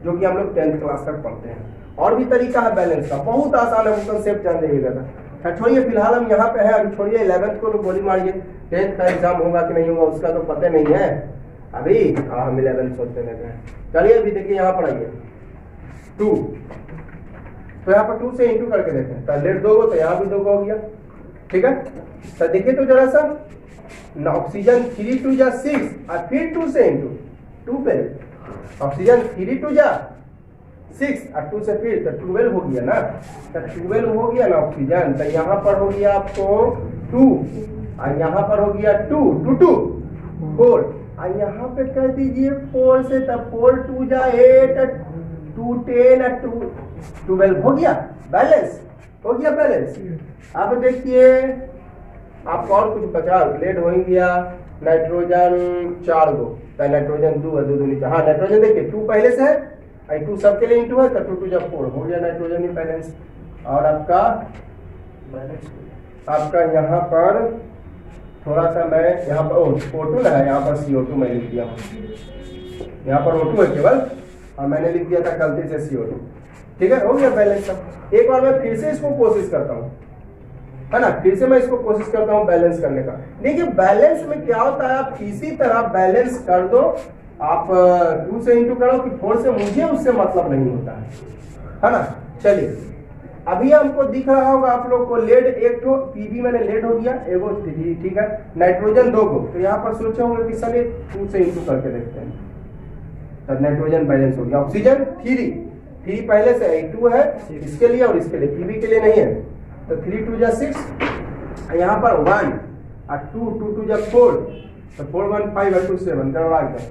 जो कि हम लोग 10th क्लास तक पढ़ते हैं। और भी तरीका है बैलेंस का, बहुत आसान है, वो कंसेप्ट जान लीजिएगा। छोड़िए फिलहाल हम यहाँ पे है, अभी छोड़िए 11th को तो गोली मारिए, 10th का एग्जाम होगा कि नहीं होगा उसका तो पता नहीं है अभी, हम 11th सोचने लगे हैं। चलिए अभी देखिए यहाँ पर आइए 2, तो यहाँ पर 2 से इंटू करके देखते हैं, तो लेट 2 को, तो यहाँ भी 2 को हो गया, ठीक है। तो देखिए तो जरा सा, ऑक्सीजन 3 2 जा 6, और फिर 2 से इंटू 2 पे ऑक्सीजन 3 2 जा 6, और 2 से फिर तो 12 हो गया ना, तो 12 हो गया ना ऑक्सीजन। तो यहाँ पर हो गया आपको 2, और यहाँ पर हो गया 2 2 2 4, और यहाँ पे कर दीजिए 4 से, तब 4 2 जा 8, 2 10, 2 12 हो गया बैलेंस, हो गया बैलेंस। अब देखिए आपको और कुछ बचा, लेड हो गया नाइट्रोजन 4 गो, नाइट्रोजन 2 है, 2 नीचे, हाँ नाइट्रोजन देखिए 2 पहले से है, 2 सबके लिए इंटू है, तो 2 2 जब 4 हो गया नाइट्रोजन ही बैलेंस। और आपका यहाँ पर थोड़ा सा मैं यहाँ पर O2 ना है, यहाँ पर CO2 मैं लिख दिया हूँ, यहाँ पर O2 है केवल, और मैंने लिख दिया था गलती से CO2, ठीक है, हो गया बैलेंस सब। एक बार मैं फिर से इसको कोशिश करता हूँ, है ना, फिर से मैं इसको कोशिश करता हूँ बैलेंस करने का। देखिए बैलेंस में क्या होता है, आप किसी तरह बैलेंस कर दो, आप 2 से इंटू करो कि 4 से, मुझे उससे मतलब नहीं होता है ना। चलिए अभी हमको दिख रहा होगा आप लोग को लेड एक ठो, पीबी मैंने लेड हो गया एगो, ठीक है, नाइट्रोजन 2 को, तो यहाँ पर सोचे होंगे कि चलिए 2 से इंटू करके देखते हैं, तो नाइट्रोजन बैलेंस हो गया। ऑक्सीजन 3 पहले से 2 है इसके लिए और इसके लिए, पीबी के लिए नहीं है, तो 3 2 जा 6, यहाँ पर 1, और 2 2 2 जा 4, तो 4 1 5 और 2 7 करवा गया।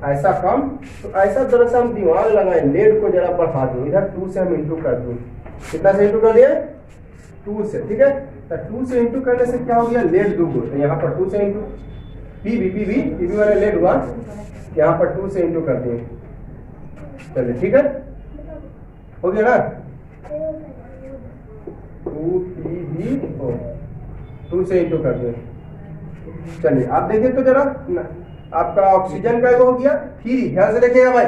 ऐसा कम, तो ऐसा तरह से हम दिमाग लगाए, लेड को जरा बढ़ा दो, इधर 2 से हम इंटू कर दूँ, कितना से इंटू कर दिया 2 से, ठीक है। तो 2 से इंटू करने से क्या हो गया, लेड 2 को, तो यहाँ पर 2 से इंटू, पीबी वाले लेड हुआ, यहाँ पर 2 से इंटू कर दिए, चलिए ठीक है, हो गया ना, 2 से इंटू कर दिए। चलिए आप देखिए तो जरा, आपका ऑक्सीजन का हो गया 3, ध्यान से देखिएगा भाई,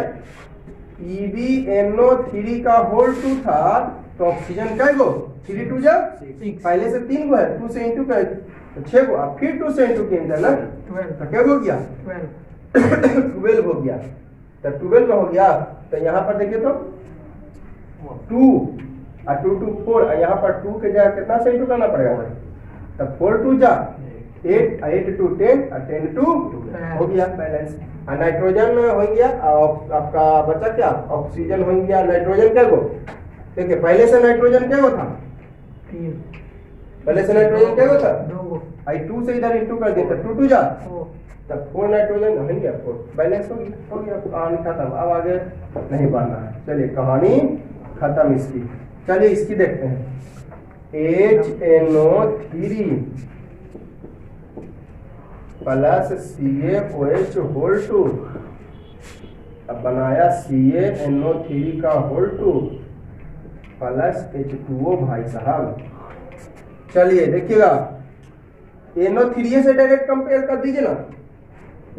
PbNO3 का होल 2 था, तो ऑक्सीजन क्या गो 3 2 जा 6 पहले से 3 गो है 2 से इंटू कर तो 6 गो अब फिर 2 से इंटू किया ना 12 तो क्या हो गया 12 हो गया तो 12 में हो गया तो यहाँ पर देखिए तो 2 और 2 2 4 और यहाँ पर 2 के जगह कितना से इंटू करना पड़ेगा तो 4 2 जा 8 8 2 10 और 10 2 हो गया बैलेंस। और नाइट्रोजन हो गया आपका बचा क्या ऑक्सीजन हो गया नाइट्रोजन क्या गो देखिए पहले से नाइट्रोजन क्या गो था 3 पहले से नाइट्रोजन क्या गो था 2 आई 2 से इधर इंटू कर दिया तो 2 2 जा 4 तब 4 नाइट्रोजन हो गया 4 बैलेंस हो गया कहानी खत्म। अब आगे नहीं बढ़ना है चलिए कहानी खत्म इसकी। चलिए इसकी देखते हैं HNO3 प्लस CaOH होल 2 अब बनाया CaNO3 का होल 2 प्लस H2O भाई साहब। चलिए देखिएगा NO3 से डायरेक्ट कंपेयर कर दीजिए ना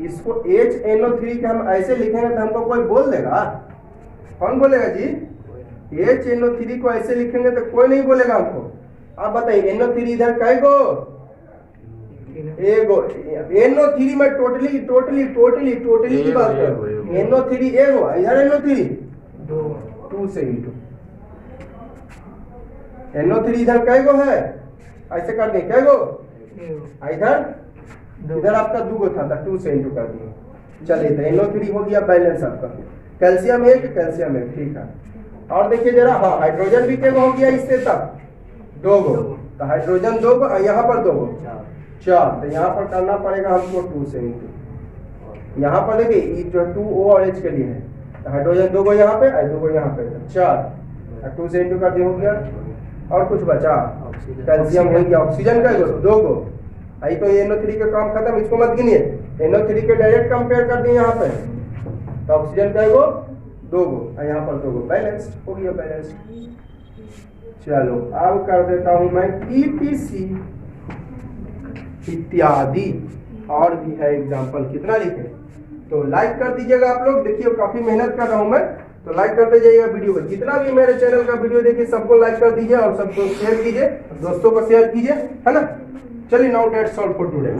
इसको HNO3 के हम ऐसे लिखेंगे तो हमको कोई बोल देगा कौन बोलेगा जी HNO3 को ऐसे लिखेंगे तो कोई नहीं बोलेगा हमको। आप बताइए NO3 इधर कै गो एगो NO3 में टोटली की बात करो NO3 एगो इधर NO3 2 से इंटू NO3 इधर कै गो है ऐसे कर दे कै गो इधर आपका 2 गो था 2 से इंटू कर दिए। चलिए तो NO3 हो गया बैलेंस आपका। कैल्शियम 1 कैल्शियम 1 ठीक है। और देखिए जरा हाँ हाइड्रोजन भी क्या हो गया इससे तक 2 गो तो हाइड्रोजन 2 गो यहाँ पर 2 गो 4 तो यहाँ पर करना पड़ेगा हमको 2 से इंटू। यहाँ पर देखिए ये जो 2O और H के लिए है तो हाइड्रोजन 2 गो यहाँ पे 2 गो यहाँ पे 4 2 से इंटू कर दिया हो गया। और कुछ बचा कैल्शियम हो गया ऑक्सीजन का 2 गो आई तो NO3 का काम खत्म इसको मत गिनिए NO3 के डायरेक्ट कंपेयर कर दिए यहाँ पे तो ऑक्सीजन का 2 गो और यहाँ पर 2 गो बैलेंस हो गया बैलेंस। चलो अब कर देता हूं मैं ETC इत्यादि और भी है एग्जांपल कितना लिखे तो लाइक कर दीजिएगा आप लोग। देखिए काफी मेहनत कर रहा हूं मैं तो लाइक करते जाइएगा वीडियो को। जितना भी मेरे चैनल का वीडियो देखिए सबको लाइक कर दीजिए और सबको शेयर कीजिए दोस्तों को शेयर कीजिए है ना। चलिए now that's all for today.